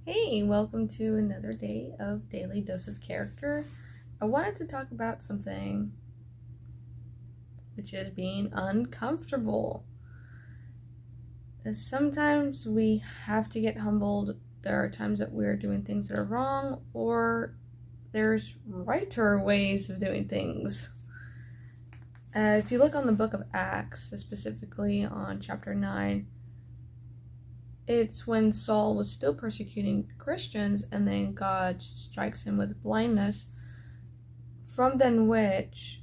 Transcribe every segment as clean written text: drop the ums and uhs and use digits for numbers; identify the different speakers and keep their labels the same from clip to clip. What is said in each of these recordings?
Speaker 1: Hey, welcome to another day of Daily Dose of Character. I wanted to talk about something which is being uncomfortable. Sometimes we have to get humbled. There are times that we're doing things that are wrong, or there's righter ways of doing things. If you look on the book of Acts, specifically on chapter 9, it's when Saul was still persecuting Christians, and then God strikes him with blindness, from then which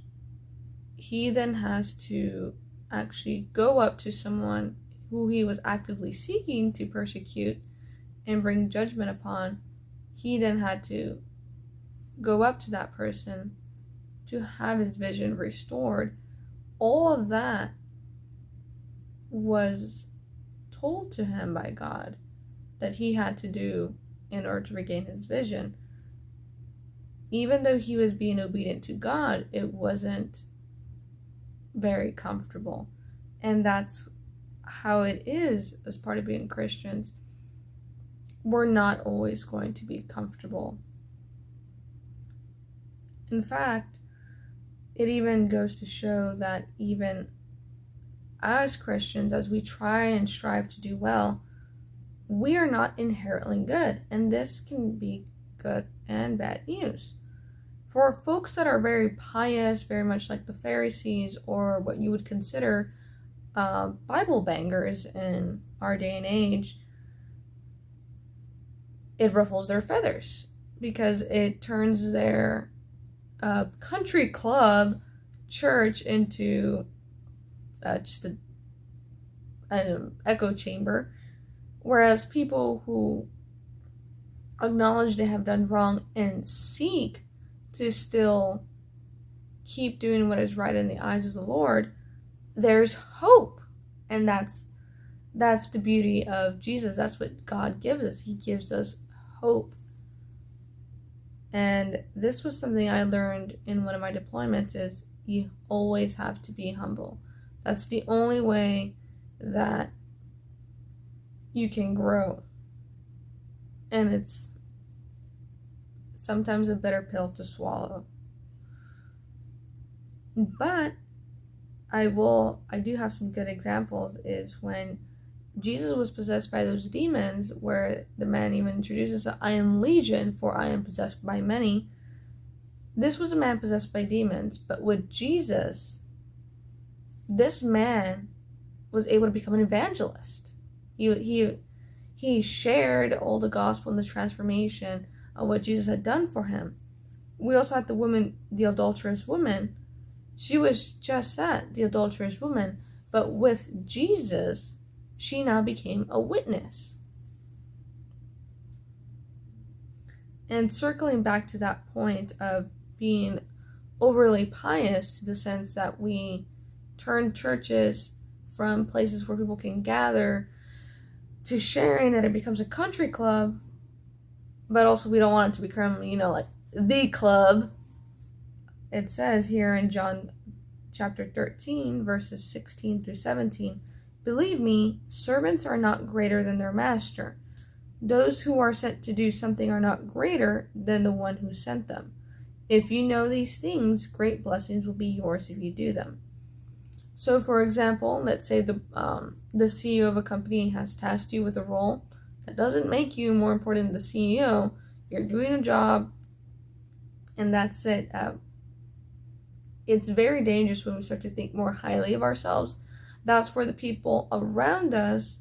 Speaker 1: he then has to actually go up to someone who he was actively seeking to persecute and bring judgment upon. He then had to go up to that person to have his vision restored. All of that was told to him by God that he had to do in order to regain his vision. Even though he was being obedient to God, it wasn't very comfortable. And that's how it is as part of being Christians. We're not always going to be comfortable. In fact, it even goes to show that even as Christians, as we try and strive to do well, we are not inherently good. And this can be good and bad news. For folks that are very pious, very much like the Pharisees, or what you would consider Bible bangers in our day and age, it ruffles their feathers because it turns their country club church into just an echo chamber, whereas people who acknowledge they have done wrong and seek to still keep doing what is right in the eyes of the Lord, there's hope. And that's the beauty of Jesus. That's what God gives us. He gives us hope. And this was something I learned in one of my deployments, is you always have to be humble. That's the only way that you can grow. And it's sometimes a bitter pill to swallow. But I do have some good examples, is when Jesus was possessed by those demons, where the man even introduces, I am legion, for I am possessed by many. This was a man possessed by demons, but with Jesus, this man was able to become an evangelist. He shared all the gospel and the transformation of what Jesus had done for him. We also had the woman, the adulterous woman. She was just that, the adulterous woman. But with Jesus, she now became a witness. And circling back to that point of being overly pious, to the sense that we turn churches from places where people can gather to sharing that it becomes a country club, but also we don't want it to become, like the club. It says here in John chapter 13, verses 16 through 17, believe me, servants are not greater than their master. Those who are sent to do something are not greater than the one who sent them. If you know these things, great blessings will be yours if you do them. So, for example, let's say the CEO of a company has tasked you with a role. That doesn't make you more important than the CEO. You're doing a job, and that's it. It's very dangerous when we start to think more highly of ourselves. That's where the people around us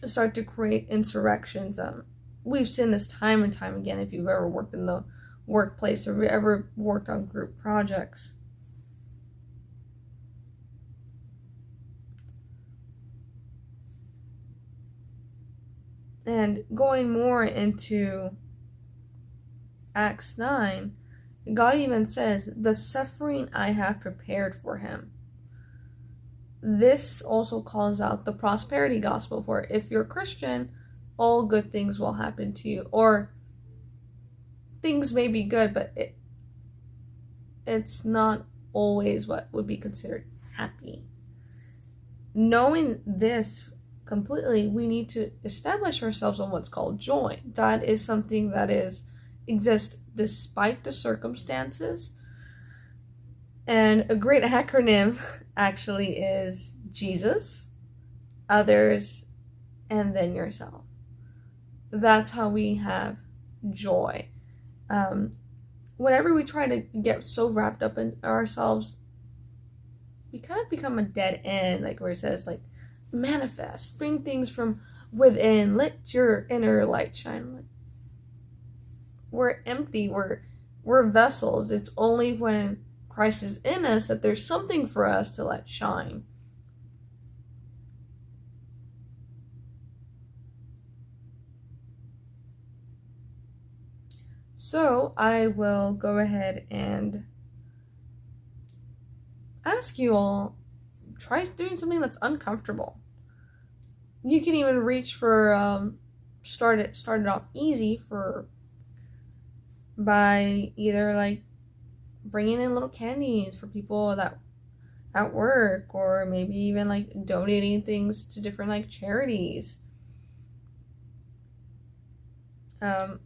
Speaker 1: start to create insurrections. We've seen this time and time again if you've ever worked in the workplace or ever worked on group projects. And going more into Acts 9, God even says, the suffering I have prepared for him. This also calls out the prosperity gospel, for if you're a Christian, all good things will happen to you. Or things may be good, but it's not always what would be considered happy. Knowing this completely, we need to establish ourselves on what's called joy. That is something that exists despite the circumstances. And a great acronym actually is Jesus, others, and then yourself. That's how we have joy. Whenever we try to get so wrapped up in ourselves, we kind of become a dead end, like where it says, like, manifest, bring things from within, let your inner light shine. We're empty, we're vessels. It's only when Christ is in us that there's something for us to let shine. So I will go ahead and ask you all, try doing something that's uncomfortable. You can even reach for start it off easy by either like bringing in little candies for people that at work, or maybe even like donating things to different like charities.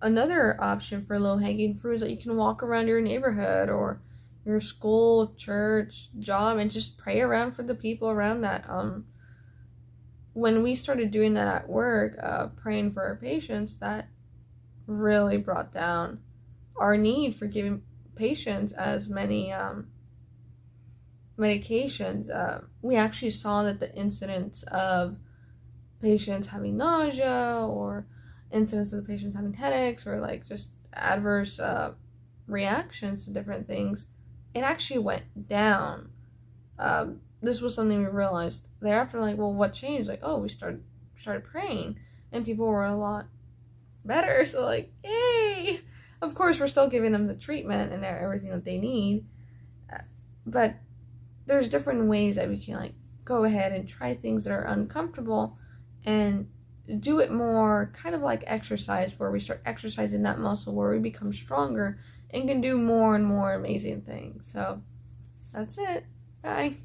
Speaker 1: Another option for low-hanging fruit is that you can walk around your neighborhood or your school, church, job, and just pray around for the people around that. When we started doing that at work, praying for our patients, that really brought down our need for giving patients as many medications. We actually saw that the incidence of patients having nausea, or incidence of the patients having headaches, or like just adverse reactions to different things, it actually went down. This was something we realized thereafter, like, well, what changed? Like, oh, we started praying, and people were a lot better, so like, yay! Of course, we're still giving them the treatment and everything that they need, but there's different ways that we can like go ahead and try things that are uncomfortable and do it more kind of like exercise, where we start exercising that muscle, where we become stronger and can do more and more amazing things. So that's it. Bye.